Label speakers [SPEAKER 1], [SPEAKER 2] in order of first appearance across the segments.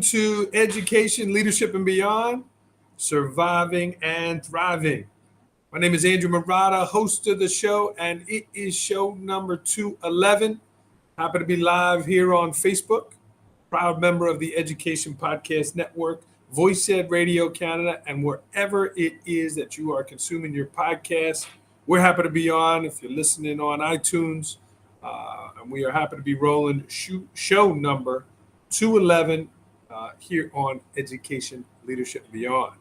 [SPEAKER 1] to Education, Leadership, and Beyond, Surviving and Thriving. My name is Andrew Murata, host of the show, and it is show number 211. Happy to be live here on Facebook, proud member of the Education Podcast Network, Voice Ed Radio Canada, and wherever it is that you are consuming your podcast. We're happy to be on if you're listening on iTunes, and we are happy to be rolling show number 211 here on Education, Leadership, Beyond.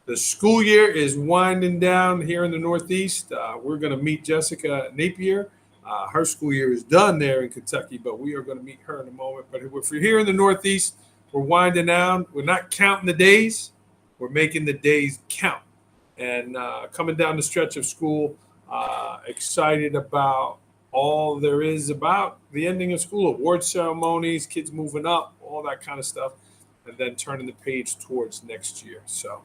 [SPEAKER 1] The school year is winding down here in the Northeast. We're going to meet Jessica Napier. Her school year is done there in Kentucky, but we are going to meet her in a moment. But if you're here in the Northeast, we're winding down. We're not counting the days. We're making the days count. And coming down the stretch of school, excited about all there is about the ending of school, award ceremonies, kids moving up, all that kind of stuff, and then turning the page towards next year. So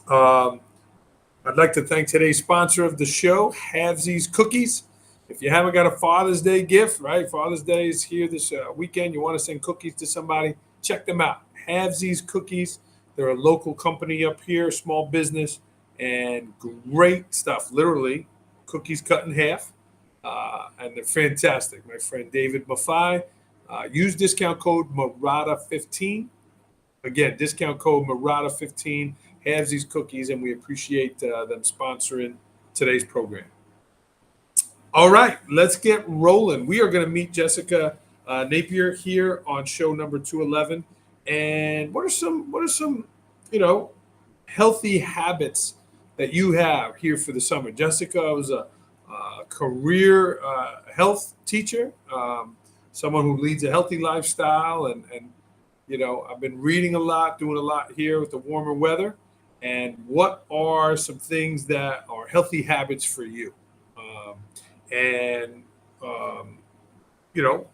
[SPEAKER 1] I'd like to thank today's sponsor of the show, Halvesies Cookies. If you haven't got a Father's Day gift, right? Father's Day is here this weekend. You want to send cookies to somebody, check them out. Halvesies Cookies. They're a local company up here, small business, and great stuff. Literally, cookies cut in half. And they're fantastic. My friend David Maffei, use discount code Murata15. Again, discount code Murata15. Halvesies Cookies, and we appreciate them sponsoring today's program. All right, let's get rolling. We are going to meet Jessica Napier here on show number 211. And what are some healthy habits that you have here for the summer? Jessica was a career health teacher, someone who leads a healthy lifestyle, and I've been reading a lot, doing a lot here with the warmer weather. And what are some things that are healthy habits for you?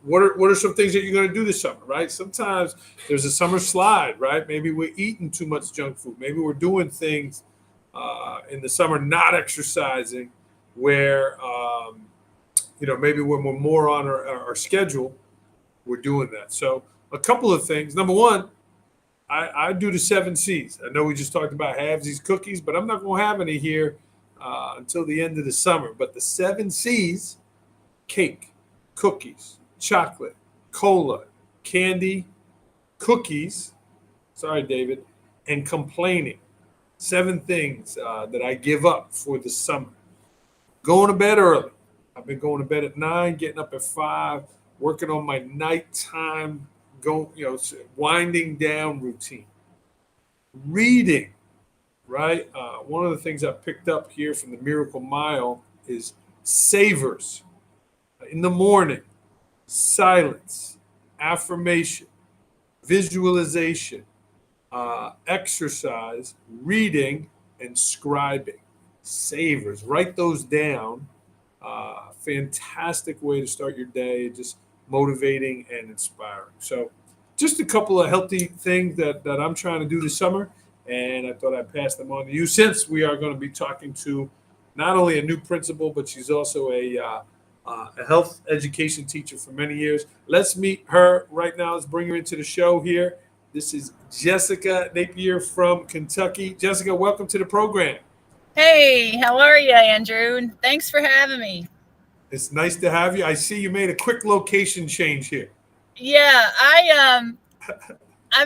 [SPEAKER 1] What are some things that you're going to do this summer, right? Sometimes there's a summer slide, right? Maybe we're eating too much junk food. Maybe we're doing things in the summer, not exercising, where maybe when we're more on our schedule, we're doing that. So a couple of things. Number one, I do the 7 C's. I know we just talked about Halvesies Cookies, but I'm not going to have any here until the end of the summer. But the 7 C's: cake, cookies, chocolate, cola, candy, cookies, sorry, David, and complaining. 7 things that I give up for the summer. Going to bed early. I've been going to bed at 9, getting up at 5, working on my nighttime, winding down routine. Reading, right? One of the things I picked up here from the Miracle Mile is savers. In the morning, silence, affirmation, visualization, exercise, reading, and scribing. Savers. Write those down. Fantastic way to start your day. Just motivating and inspiring. So just a couple of healthy things that I'm trying to do this summer, and I thought I'd pass them on to you, since we are going to be talking to not only a new principal, but she's also a health education teacher for many years. Let's meet her right now. Let's bring her into the show here. This is Jessica Napier from Kentucky. Jessica, welcome to the program.
[SPEAKER 2] Hey, how are you, Andrew? Thanks for having me.
[SPEAKER 1] It's nice to have you. I see you made a quick location change here.
[SPEAKER 2] Yeah, I've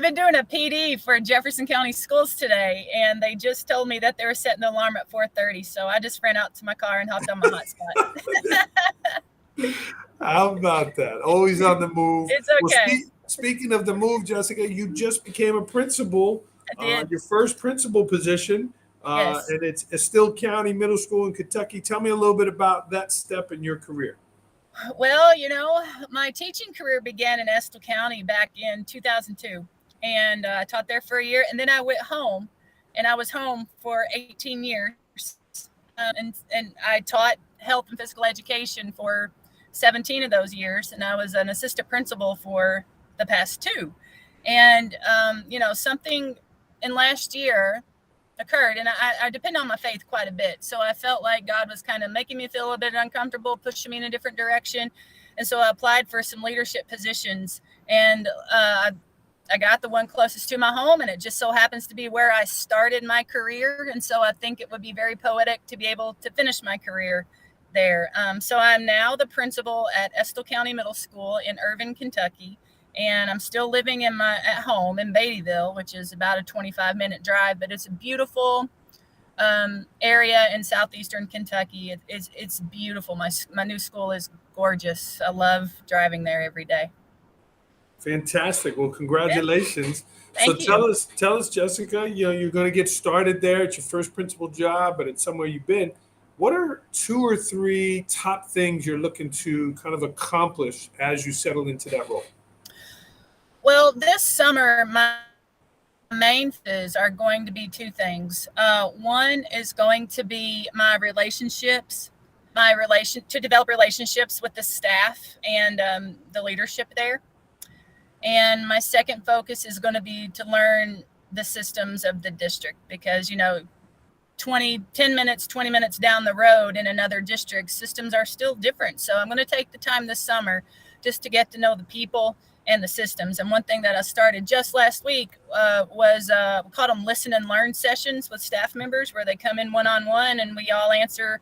[SPEAKER 2] been doing a PD for Jefferson County Schools today, and they just told me that they were setting the alarm at 4:30. So I just ran out to my car and hopped on my hotspot.
[SPEAKER 1] How about that? Always on the move.
[SPEAKER 2] It's okay.
[SPEAKER 1] Well, speaking of the move, Jessica, you just became a principal.
[SPEAKER 2] I did.
[SPEAKER 1] Your first principal position.
[SPEAKER 2] Yes.
[SPEAKER 1] And it's Estill County Middle School in Kentucky. Tell me a little bit about that step in your career.
[SPEAKER 2] Well, my teaching career began in Estill County back in 2002, and I taught there for a year, and then I went home, and I was home for 18 years, and I taught health and physical education for 17 of those years, and I was an assistant principal for the past 2. And something in last year occurred, and I depend on my faith quite a bit. So I felt like God was kind of making me feel a bit uncomfortable, pushing me in a different direction. And so I applied for some leadership positions, and I got the one closest to my home, and it just so happens to be where I started my career. And so I think it would be very poetic to be able to finish my career there. So I'm now the principal at Estill County Middle School in Irvine, Kentucky, and I'm still living at home in Beattyville, which is about a 25-minute drive, but it's a beautiful area in southeastern Kentucky. It's beautiful. My new school is gorgeous. I love driving there every day.
[SPEAKER 1] Fantastic. Well, congratulations.
[SPEAKER 2] Yeah.
[SPEAKER 1] So
[SPEAKER 2] Thank you.
[SPEAKER 1] tell us, Jessica, you're going to get started there. It's your first principal job, but it's somewhere you've been. What are 2 or 3 top things you're looking to kind of accomplish as you settle into that role?
[SPEAKER 2] Well, this summer, my main focuses are going to be 2 things. One is going to be my relationships, to develop relationships with the staff and the leadership there. And my second focus is going to be to learn the systems of the district, because 10 minutes, 20 minutes down the road in another district, systems are still different. So I'm going to take the time this summer just to get to know the people and the systems. And one thing that I started just last week was we called them listen and learn sessions with staff members, where they come in one-on-one and we all answer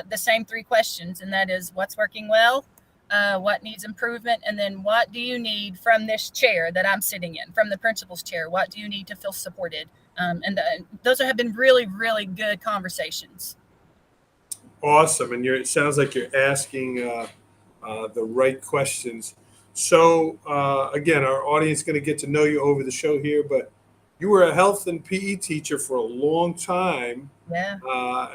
[SPEAKER 2] the same 3 questions. And that is, what's working well? What needs improvement? And then what do you need from this chair that I'm sitting in, from the principal's chair? What do you need to feel supported? Those have been really, really good conversations.
[SPEAKER 1] Awesome. And it sounds like you're asking the right questions. So, again, our audience is going to get to know you over the show here, but you were a health and PE teacher for a long time.
[SPEAKER 2] Yeah.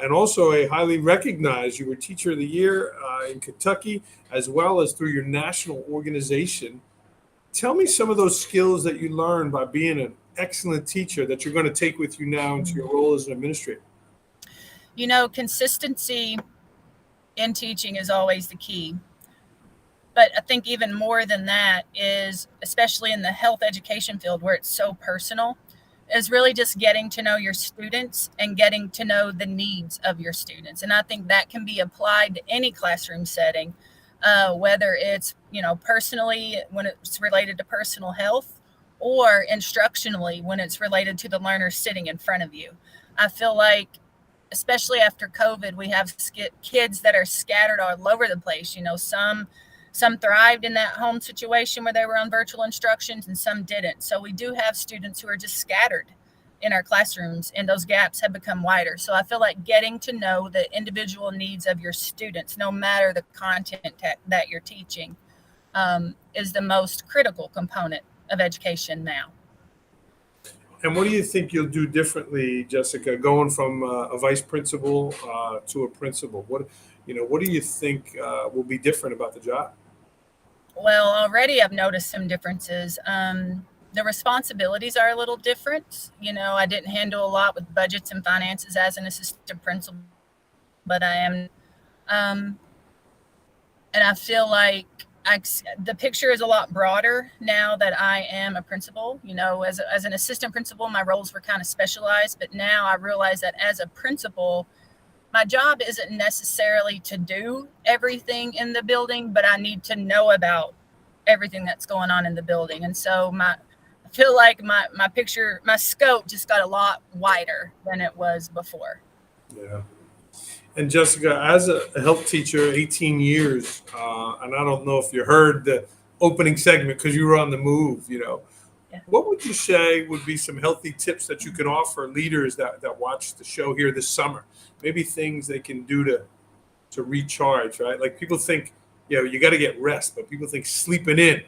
[SPEAKER 1] And also a highly recognized, you were Teacher of the Year in Kentucky, as well as through your national organization. Tell me some of those skills that you learned by being an excellent teacher that you're going to take with you now into your role as an administrator.
[SPEAKER 2] Consistency in teaching is always the key. But I think even more than that is, especially in the health education field where it's so personal, is really just getting to know your students and getting to know the needs of your students. And I think that can be applied to any classroom setting, whether it's, personally when it's related to personal health, or instructionally when it's related to the learner sitting in front of you. I feel like, especially after COVID, we have kids that are scattered all over the place. Some thrived in that home situation where they were on virtual instructions, and some didn't. So we do have students who are just scattered in our classrooms, and those gaps have become wider. So I feel like getting to know the individual needs of your students, no matter the content that you're teaching, is the most critical component of education now.
[SPEAKER 1] And what do you think you'll do differently, Jessica, going from a vice principal to a principal? What do you think will be different about the job?
[SPEAKER 2] Well, already I've noticed some differences. The responsibilities are a little different. I didn't handle a lot with budgets and finances as an assistant principal, but I am. And I feel like the picture is a lot broader now that I am a principal. As an assistant principal, my roles were kind of specialized, but now I realize that as a principal, my job isn't necessarily to do everything in the building, but I need to know about everything that's going on in the building. And so I feel like my picture, my scope just got a lot wider than it was before.
[SPEAKER 1] Yeah. And Jessica, as a health teacher, 18 years, and I don't know if you heard the opening segment because you were on the move, Yeah. What would you say would be some healthy tips that you can offer leaders that watch the show here this summer? Maybe things they can do to recharge, right? Like people think, you got to get rest, but people think sleeping in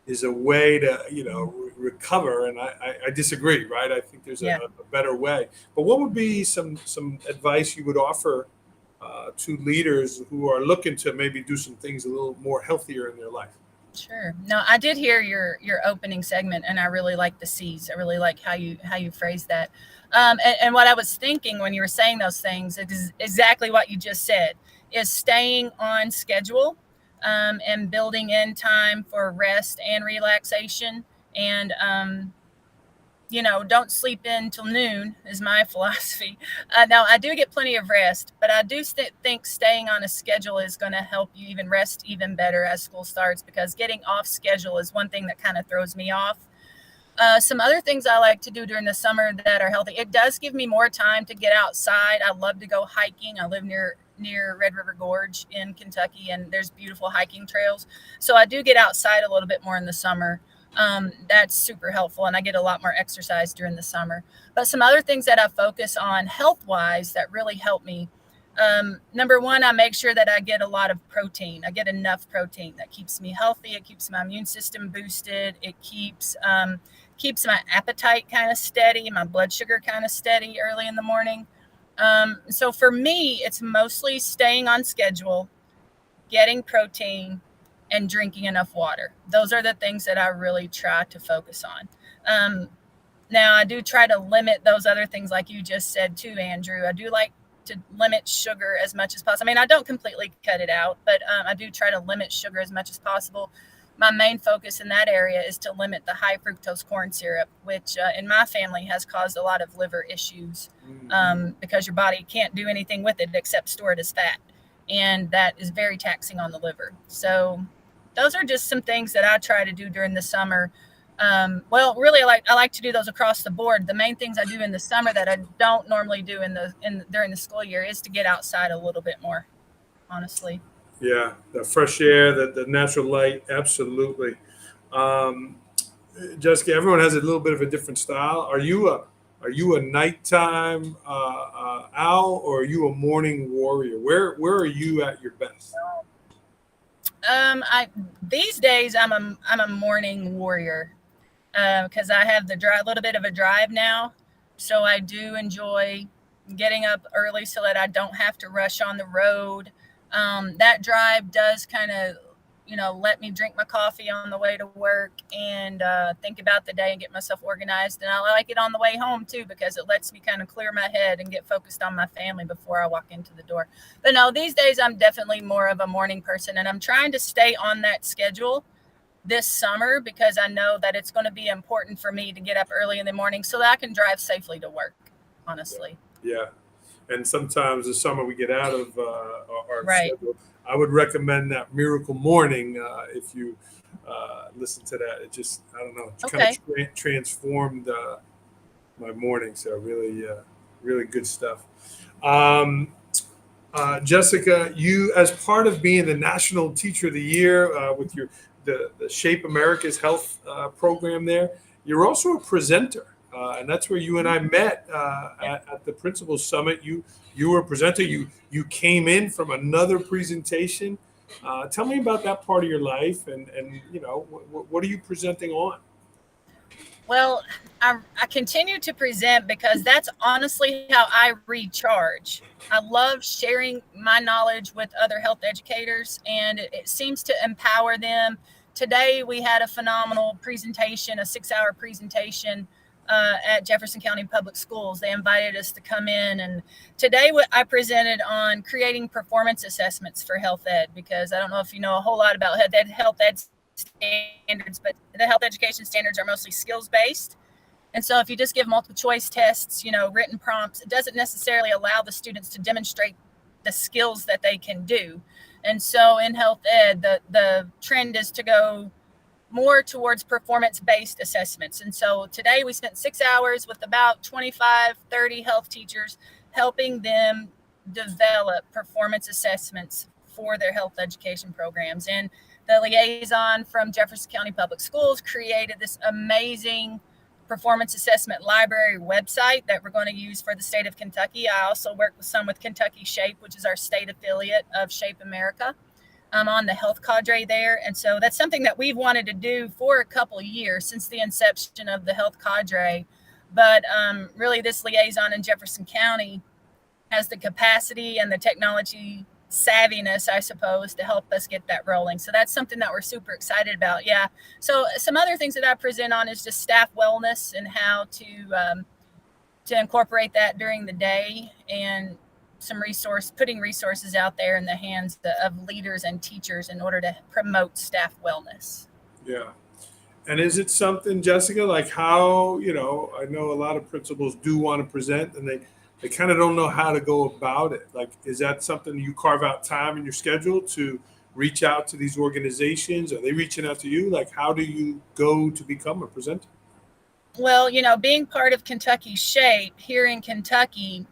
[SPEAKER 1] is a way to, recover. And I disagree, right? I think there's a better way. But what would be some advice you would offer to leaders who are looking to maybe do some things a little more healthier in their life?
[SPEAKER 2] Sure. No, I did hear your opening segment, and I really like the C's. I really like how you phrased that. And what I was thinking when you were saying those things is exactly what you just said, is staying on schedule, and building in time for rest and relaxation. And, don't sleep in till noon is my philosophy. Now, I do get plenty of rest, but I do think staying on a schedule is going to help you even rest even better as school starts, because getting off schedule is one thing that kind of throws me off. Some other things I like to do during the summer that are healthy. It does give me more time to get outside. I love to go hiking. I live near Red River Gorge in Kentucky, and there's beautiful hiking trails. So I do get outside a little bit more in the summer. That's super helpful, and I get a lot more exercise during the summer. But some other things that I focus on health-wise that really help me. Number one, I make sure that I get a lot of protein. I get enough protein. That keeps me healthy. It keeps my immune system boosted. It keeps my appetite kind of steady, my blood sugar kind of steady early in the morning. So for me, it's mostly staying on schedule, getting protein, and drinking enough water. Those are the things that I really try to focus on. Now, I do try to limit those other things like you just said too, Andrew. I do like to limit sugar as much as possible. I mean, I don't completely cut it out, but I do try to limit sugar as much as possible. My main focus in that area is to limit the high fructose corn syrup, which in my family has caused a lot of liver issues because your body can't do anything with it except store it as fat. And that is very taxing on the liver. So those are just some things that I try to do during the summer. Well, really, I like to do those across the board. The main things I do in the summer that I don't normally do during the school year is to get outside a little bit more, honestly.
[SPEAKER 1] Yeah, the fresh air, the natural light, absolutely. Um, Jessica, everyone has a little bit of a different style. Are you a nighttime owl, or are you a morning warrior? Where are you at your best?
[SPEAKER 2] I these days I'm a morning warrior because I have a little bit of a drive now, so I do enjoy getting up early so that I don't have to rush on the road. That drive does kind of, let me drink my coffee on the way to work and think about the day and get myself organized. And I like it on the way home too because it lets me kind of clear my head and get focused on my family before I walk into the door. But no, these days I'm definitely more of a morning person, and I'm trying to stay on that schedule this summer because I know that it's going to be important for me to get up early in the morning so that I can drive safely to work, honestly.
[SPEAKER 1] Yeah, and sometimes this summer we get out of our
[SPEAKER 2] Right.
[SPEAKER 1] schedule. I would recommend that Miracle Morning if you listen to that. It just, I don't know, it kind
[SPEAKER 2] Okay.
[SPEAKER 1] of transformed my morning. So really, really good stuff. Um, Jessica, you, as part of being the National Teacher of the Year with the Shape America's Health program there, you're also a presenter. And that's where you and I met at the Principal Summit. You were a presenter. You came in from another presentation. Tell me about that part of your life, and what are you presenting on?
[SPEAKER 2] Well, I continue to present because that's honestly how I recharge. I love sharing my knowledge with other health educators, and it seems to empower them. Today, we had a phenomenal presentation, a 6-hour presentation at Jefferson County Public Schools. They invited us to come in, and today I presented on creating performance assessments for health ed because I don't know if you know a whole lot about health ed standards, but the health education standards are mostly skills based. And so if you just give multiple choice tests, written prompts, it doesn't necessarily allow the students to demonstrate the skills that they can do. And so in health ed, the trend is to go more towards performance based assessments. And so today we spent 6 hours with about 25, 30 health teachers helping them develop performance assessments for their health education programs. And the liaison from Jefferson County Public Schools created this amazing performance assessment library website that we're going to use for the state of Kentucky. I also work with Kentucky Shape, which is our state affiliate of Shape America. I'm on the health cadre there. And so that's something that we've wanted to do for a couple of years since the inception of the health cadre. But really, this liaison in Jefferson County has the capacity and the technology savviness, I suppose, to help us get that rolling. So that's something that we're super excited about. Yeah. So some other things that I present on is just staff wellness and how to incorporate that during the day, and putting resources out there in the hands of leaders and teachers in order to promote staff wellness.
[SPEAKER 1] Yeah. And is it something, Jessica, like how, I know a lot of principals do want to present and they kind of don't know how to go about it. Like, is that something you carve out time in your schedule to reach out to these organizations? Are they reaching out to you? Like, how do you go to become a presenter?
[SPEAKER 2] Well, being part of Kentucky Shape here in Kentucky,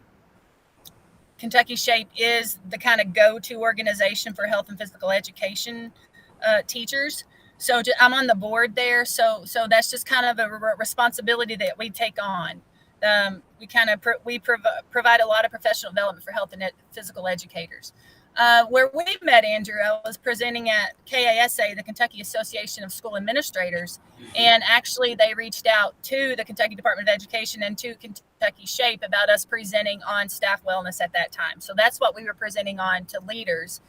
[SPEAKER 2] Kentucky Shape is the kind of go-to organization for health and physical education teachers. So I'm on the board there. So that's just kind of a responsibility that we take on. We kind of provide a lot of professional development for health and physical educators. Where we met Andrew, I was presenting at KASA, the Kentucky Association of School Administrators, and actually they reached out to the Kentucky Department of Education and to Kentucky Shape about us presenting on staff wellness at that time. So that's what we were presenting on to leaders,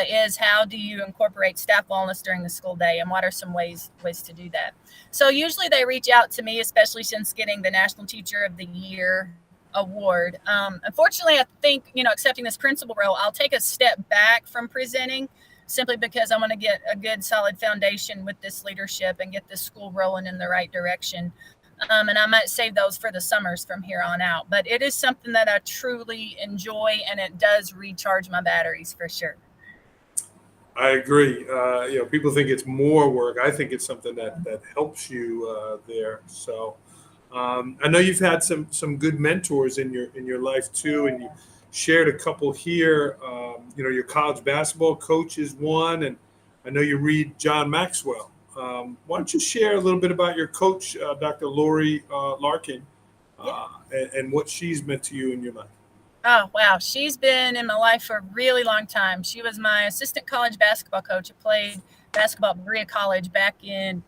[SPEAKER 2] is how do you incorporate staff wellness during the school day, and what are some ways to do that. So usually they reach out to me, especially since getting the National Teacher of the Year award. Unfortunately, I think, accepting this principal role, I'll take a step back from presenting, simply because I want to get a good solid foundation with this leadership and get this school rolling in the right direction. And I might save those for the summers from here on out. But it is something that I truly enjoy, and it does recharge my batteries for sure.
[SPEAKER 1] I agree. People think it's more work. I think it's something that helps you there. So I know you've had some good mentors in your life too, and you shared a couple here. Your college basketball coach is one, and I know you read John Maxwell. Why don't you share a little bit about your coach, Dr. Lori Larkin, and what she's meant to you in your life?
[SPEAKER 2] Oh, wow. She's been in my life for a really long time. She was my assistant college basketball coach. I played basketball at Berea College back in,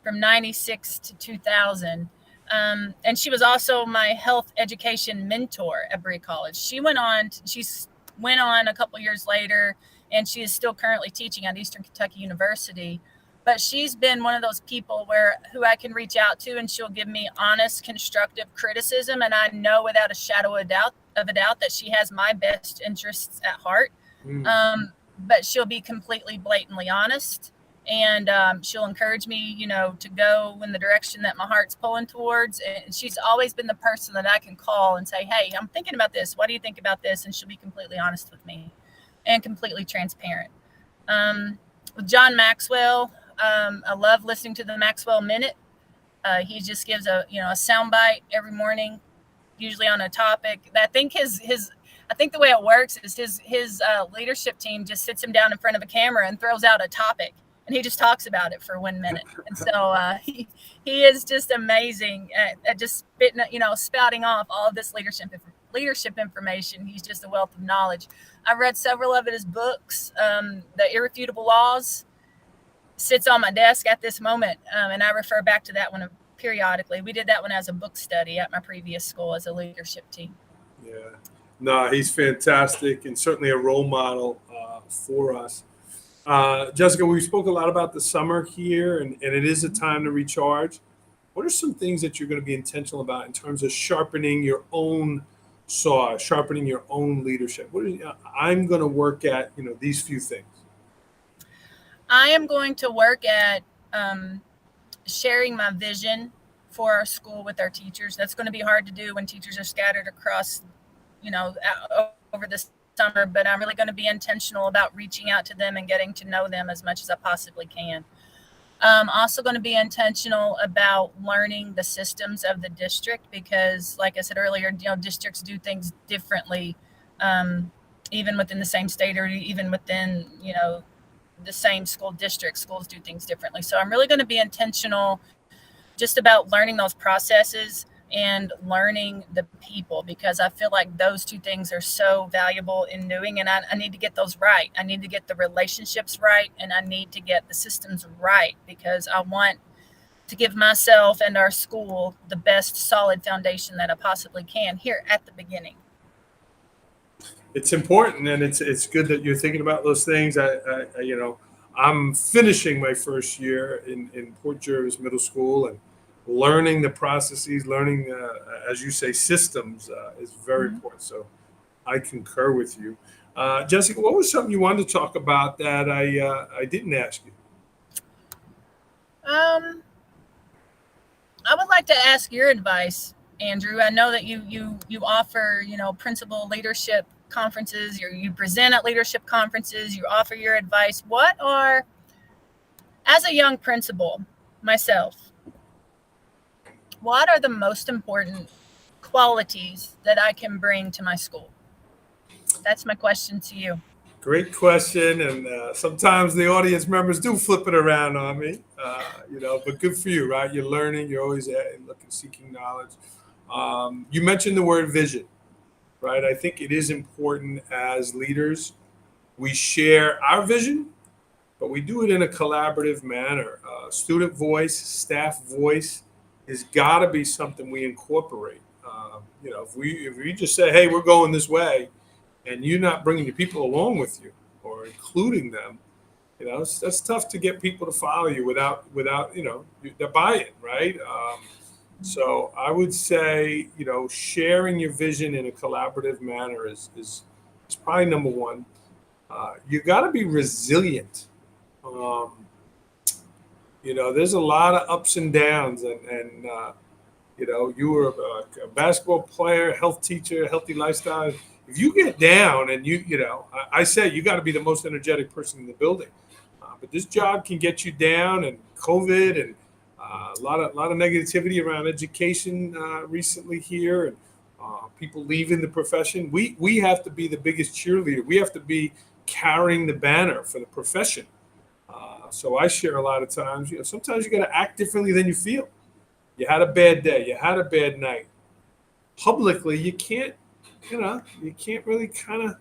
[SPEAKER 2] from 96 to 2000. And she was also my health education mentor at Berea College. She went on a couple years later, and she is still currently teaching at Eastern Kentucky University. But she's been one of those people who I can reach out to, and she'll give me honest, constructive criticism. And I know without a shadow of a doubt that she has my best interests at heart. But she'll be completely blatantly honest. And she'll encourage me, to go in the direction that my heart's pulling towards. And she's always been the person that I can call and say, hey, I'm thinking about this. What do you think about this? And she'll be completely honest with me and completely transparent. With John Maxwell, I love listening to the Maxwell Minute. He just gives a soundbite every morning, usually on a topic. I think the way it works is his leadership team just sits him down in front of a camera and throws out a topic, and he just talks about it for 1 minute. And so he is just amazing at just spouting off all of this leadership information. He's just a wealth of knowledge. I've read several of his books. The Irrefutable Laws sits on my desk at this moment, and I refer back to that one periodically. We did that one as a book study at my previous school as a leadership team.
[SPEAKER 1] Yeah, no, he's fantastic and certainly a role model for us. Jessica, we spoke a lot about the summer here, and it is a time to recharge. What are some things that you're going to be intentional about in terms of sharpening your own saw, sharpening your own leadership? I'm going to work at these few things.
[SPEAKER 2] I am going to work at sharing my vision for our school with our teachers. That's going to be hard to do when teachers are scattered across, over the summer, but I'm really going to be intentional about reaching out to them and getting to know them as much as I possibly can. I'm also going to be intentional about learning the systems of the district, because like I said earlier, districts do things differently, even within the same state or even within, the same school district. Schools do things differently. So I'm really going to be intentional just about learning those processes and learning the people, because I feel like those two things are so valuable in doing, and I need to get those right. I need to get the relationships right, and I need to get the systems right, because I want to give myself and our school the best solid foundation that I possibly can here at the beginning.
[SPEAKER 1] It's important, and it's good that you're thinking about those things. I'm finishing my first year in Port Jervis Middle School, and learning the processes, learning, as you say, systems is very important. So I concur with you. Jessica, what was something you wanted to talk about that I didn't ask you?
[SPEAKER 2] I would like to ask your advice, Andrew. I know that you offer, principal leadership conferences, you present at leadership conferences, you offer your advice. As a young principal myself, what are the most important qualities that I can bring to my school? That's my question to you.
[SPEAKER 1] Great question, and sometimes the audience members do flip it around on me, But good for you, right? You're learning. You're always looking, seeking knowledge. You mentioned the word vision, right? I think it is important as leaders we share our vision, but we do it in a collaborative manner. Student voice, staff voice has got to be something we incorporate. If we just say, "Hey, we're going this way," and you're not bringing your people along with you or including them, that's tough to get people to follow you without the buy-in, right? So I would say, sharing your vision in a collaborative manner is probably number one. You got to be resilient. Um, there's a lot of ups and downs, and you were a basketball player, health teacher, healthy lifestyle. If you get down and I say you got to be the most energetic person in the building. But this job can get you down, and COVID and a lot of negativity around education recently here, and people leaving the profession. We have to be the biggest cheerleader. We have to be carrying the banner for the profession. So I share a lot of times. Sometimes you got to act differently than you feel. You had a bad day. You had a bad night. Publicly, you can't really kind of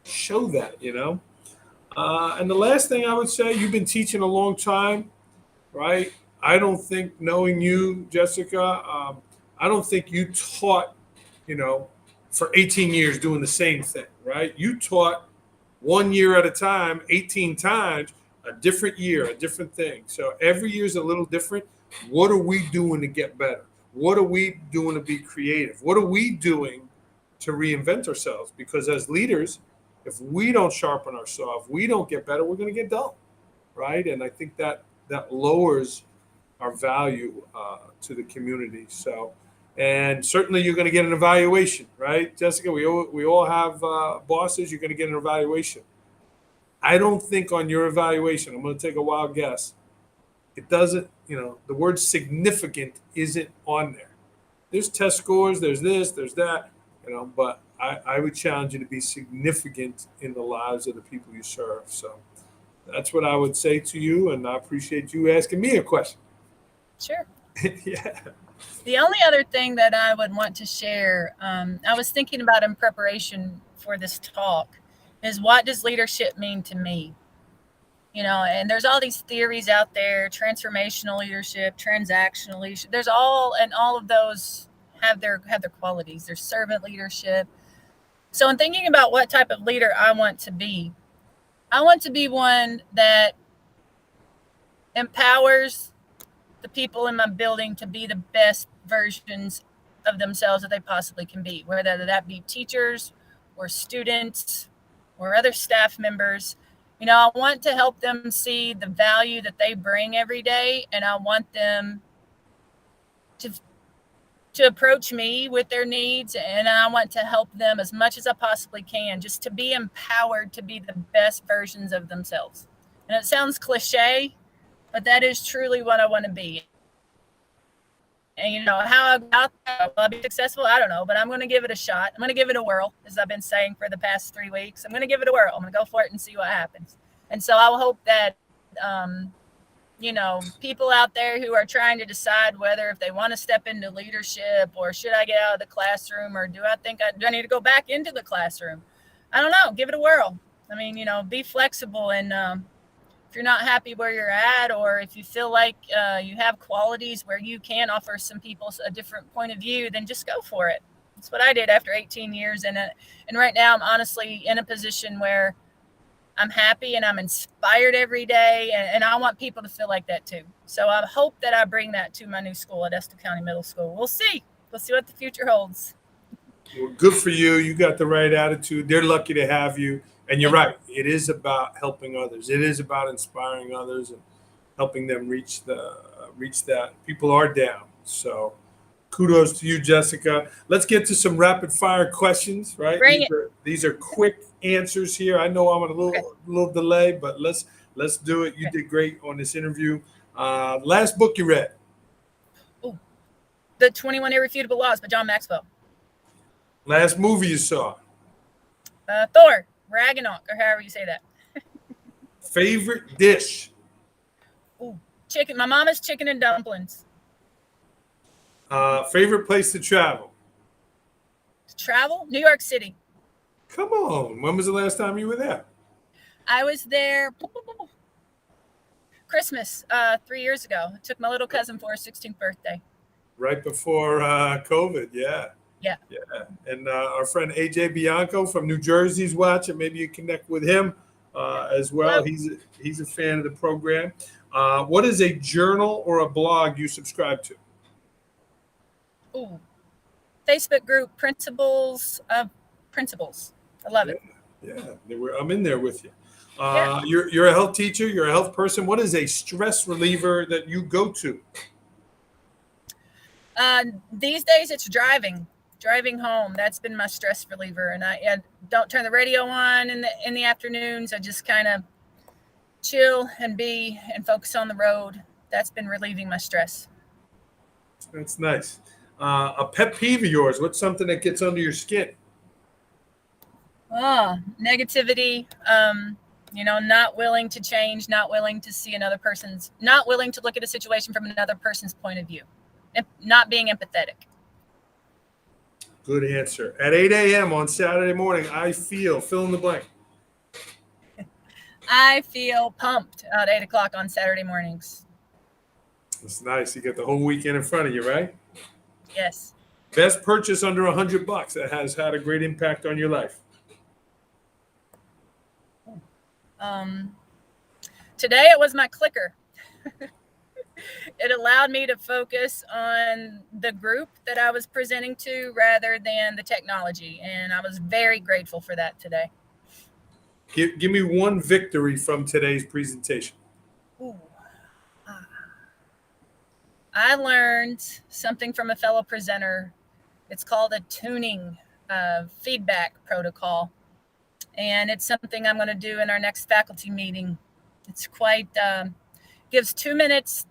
[SPEAKER 1] show that. And the last thing I would say, you've been teaching a long time, right? I don't think, knowing you, Jessica, I don't think you taught, for 18 years doing the same thing, right? You taught 1 year at a time, 18 times, a different year, a different thing. So every year is a little different. What are we doing to get better? What are we doing to be creative? What are we doing to reinvent ourselves? Because as leaders, if we don't sharpen ourselves, we don't get better, we're going to get dull, right? And I think that lowers our value to the community. So, and certainly you're going to get an evaluation, right, Jessica? We all have bosses. You're going to get an evaluation. I don't think on your evaluation, I'm going to take a wild guess, it doesn't, the word significant isn't on there. There's test scores, there's this, there's that, but I would challenge you to be significant in the lives of the people you serve. So that's what I would say to you, and I appreciate you asking me a question.
[SPEAKER 2] Sure.
[SPEAKER 1] Yeah.
[SPEAKER 2] The only other thing that I would want to share, I was thinking about in preparation for this talk, is what does leadership mean to me? And there's all these theories out there: transformational leadership, transactional leadership. There's all of those have their qualities. There's servant leadership. So in thinking about what type of leader I want to be one that empowers the people in my building to be the best versions of themselves that they possibly can be, whether that be teachers or students or other staff members. I want to help them see the value that they bring every day, and I want them to approach me with their needs, and I want to help them as much as I possibly can, just to be empowered to be the best versions of themselves. And it sounds cliche, but that is truly what I want to be. And how I got there, will I be successful? I don't know, but I'm going to give it a shot. I'm going to give it a whirl, as I've been saying for the past 3 weeks. I'm going to give it a whirl. I'm going to go for it and see what happens. And so I will hope that, people out there who are trying to decide whether if they want to step into leadership, or should I get out of the classroom, or do I need to go back into the classroom? I don't know. Give it a whirl. I mean, be flexible, and if you're not happy where you're at, or if you feel like you have qualities where you can offer some people a different point of view, then just go for it. That's what I did after 18 years. And right now I'm honestly in a position where I'm happy and I'm inspired every day. And I want people to feel like that too. So I hope that I bring that to my new school at Estill County Middle School. We'll see. We'll see what the future holds.
[SPEAKER 1] Well, good for you. You got the right attitude. They're lucky to have you. And you're right. It is about helping others. It is about inspiring others and helping them reach that. People are down. So kudos to you, Jessica. Let's get to some rapid fire questions, right? These are quick answers here. I know I'm on a little delay, but let's do it. You did great on this interview. Last book you read?
[SPEAKER 2] Oh, The 21 Irrefutable Laws by John Maxwell.
[SPEAKER 1] Last movie you saw?
[SPEAKER 2] Thor, Ragnarok, or however you say that.
[SPEAKER 1] Favorite dish?
[SPEAKER 2] Ooh, chicken. My mama's chicken and dumplings.
[SPEAKER 1] Favorite place to travel?
[SPEAKER 2] Travel? New York City.
[SPEAKER 1] Come on. When was the last time you were there?
[SPEAKER 2] I was there Christmas 3 years ago. I took my little cousin for her 16th birthday.
[SPEAKER 1] Right before COVID, yeah.
[SPEAKER 2] Yeah.
[SPEAKER 1] And our friend AJ Bianco from New Jersey's watching. Maybe you connect with him as well.
[SPEAKER 2] Hello.
[SPEAKER 1] He's a fan of the program. What is a journal or a blog you subscribe to?
[SPEAKER 2] Ooh, Facebook group Principles of Principles. I love it.
[SPEAKER 1] Yeah, I'm in there with you.
[SPEAKER 2] Yeah.
[SPEAKER 1] You're a health teacher. You're a health person. What is a stress reliever that you go to?
[SPEAKER 2] These days it's driving home. That's been my stress reliever. And I don't turn the radio on in the afternoons. I just kind of chill and focus on the road. That's been relieving my stress.
[SPEAKER 1] That's nice. A pet peeve of yours? What's something that gets under your skin?
[SPEAKER 2] Negativity. Not willing to change, not willing to see not willing to look at a situation from another person's point of view, not being empathetic.
[SPEAKER 1] Good answer. At 8 a.m. on Saturday morning, I feel, fill in the blank.
[SPEAKER 2] I feel pumped at 8 o'clock on Saturday mornings.
[SPEAKER 1] That's nice. You get the whole weekend in front of you, right?
[SPEAKER 2] Yes.
[SPEAKER 1] Best purchase under $100 that has had a great impact on your life.
[SPEAKER 2] Today it was my clicker. It allowed me to focus on the group that I was presenting to rather than the technology. And I was very grateful for that today.
[SPEAKER 1] Give me one victory from today's presentation.
[SPEAKER 2] Ooh. I learned something from a fellow presenter. It's called a tuning feedback protocol. And it's something I'm going to do in our next faculty meeting. It's gives 2 minutes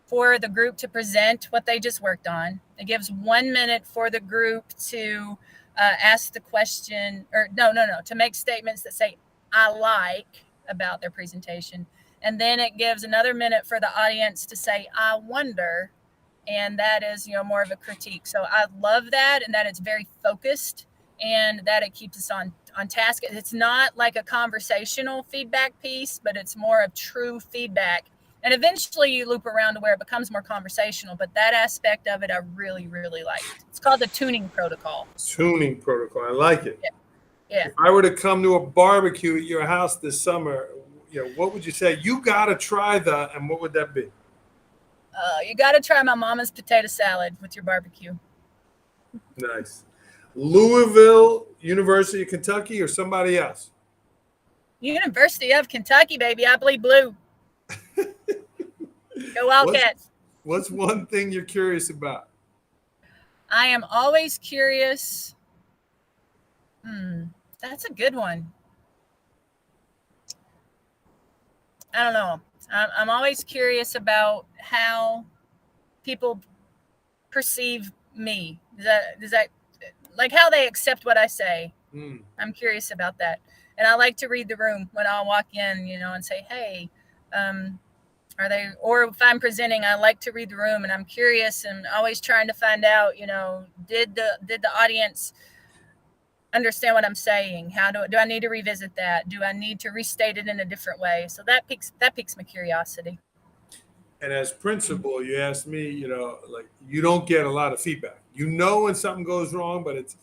[SPEAKER 2] for the group to present what they just worked on. It gives 1 minute for the group to ask the question, to make statements that say, I like about their presentation. And then it gives another minute for the audience to say, I wonder. And that is, more of a critique. So I love that, and that it's very focused and that it keeps us on task. It's not like a conversational feedback piece, but it's more of true feedback. And eventually you loop around to where it becomes more conversational. But that aspect of it, I really, really like. It's called the tuning protocol.
[SPEAKER 1] Tuning protocol. I like it.
[SPEAKER 2] Yeah.
[SPEAKER 1] If I were to come to a barbecue at your house this summer, what would you say? You got to try that. And what would that be?
[SPEAKER 2] You got to try my mama's potato salad with your barbecue.
[SPEAKER 1] Nice. Louisville, University of Kentucky, or somebody else?
[SPEAKER 2] University of Kentucky, baby. I bleed blue. Go Wildcats.
[SPEAKER 1] What's one thing you're curious about?
[SPEAKER 2] I am always curious. That's a good one. I don't know. I'm always curious about how people perceive me. Does that like how they accept what I say? I'm curious about that. And I like to read the room when I'll walk in, and say, hey, are they, or if I'm presenting, I like to read the room, and I'm curious and always trying to find out, did the audience understand what I'm saying? How do I need to revisit that? Do I need to restate it in a different way? So that piques my curiosity.
[SPEAKER 1] And as principal, you asked me, you don't get a lot of feedback. When something goes wrong, but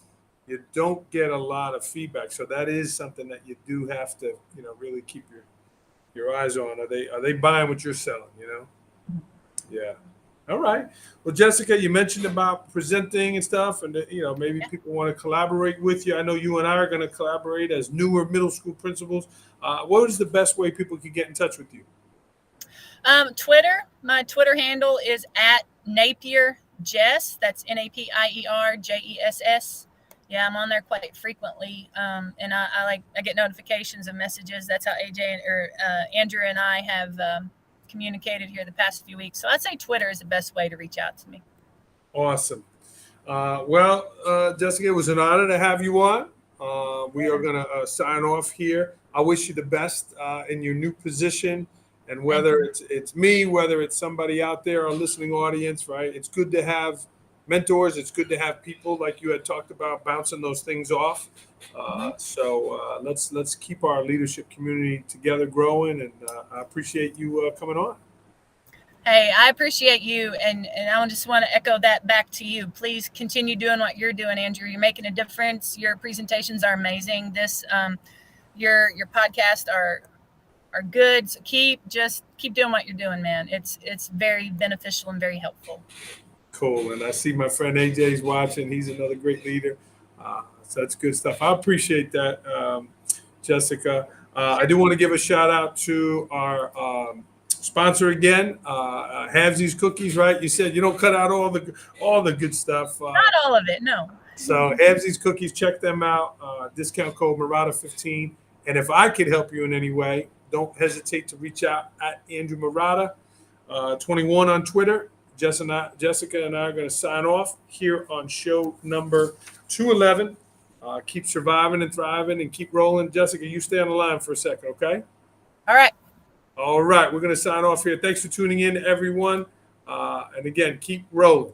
[SPEAKER 1] you don't get a lot of feedback. So that is something that you do have to, really keep your eyes on. Are they buying what you're selling? Yeah. All right. Well, Jessica, you mentioned about presenting and stuff, and maybe people want to collaborate with you. I know you and I are going to collaborate as newer middle school principals. What is the best way people can get in touch with you?
[SPEAKER 2] Twitter. My Twitter handle is @Napier Jess. That's NAPIERJESS. Yeah, I'm on there quite frequently, and I get notifications of messages. That's how AJ or Andrew and I have communicated here the past few weeks. So I'd say Twitter is the best way to reach out to me.
[SPEAKER 1] Awesome. Jessica, it was an honor to have you on. We are going to sign off here. I wish you the best in your new position. And whether it's me, whether it's somebody out there, our listening audience, right? It's good to have mentors. It's good to have people like you had talked about bouncing those things off. So let's keep our leadership community together, growing. And I appreciate you coming on.
[SPEAKER 2] Hey, I appreciate you, and I just want to echo that back to you. Please continue doing what you're doing, Andrew. You're making a difference. Your presentations are amazing. Your podcasts are good. So keep doing what you're doing, man. It's very beneficial and very helpful.
[SPEAKER 1] Cool. And I see my friend AJ's watching. He's another great leader. So that's good stuff. I appreciate that, Jessica. I do want to give a shout out to our sponsor again, Havesies Cookies, right? You said you don't cut out all the good stuff.
[SPEAKER 2] Not all of it, no.
[SPEAKER 1] So Havesies Cookies, check them out. Discount code Murata15. And if I could help you in any way, don't hesitate to reach out at Andrew Murata, 21 on Twitter. Jessica and I are going to sign off here on show number 211. Keep surviving and thriving and keep rolling. Jessica, you stay on the line for a second, okay?
[SPEAKER 2] All right.
[SPEAKER 1] All right. We're going to sign off here. Thanks for tuning in, everyone. And again, keep rolling.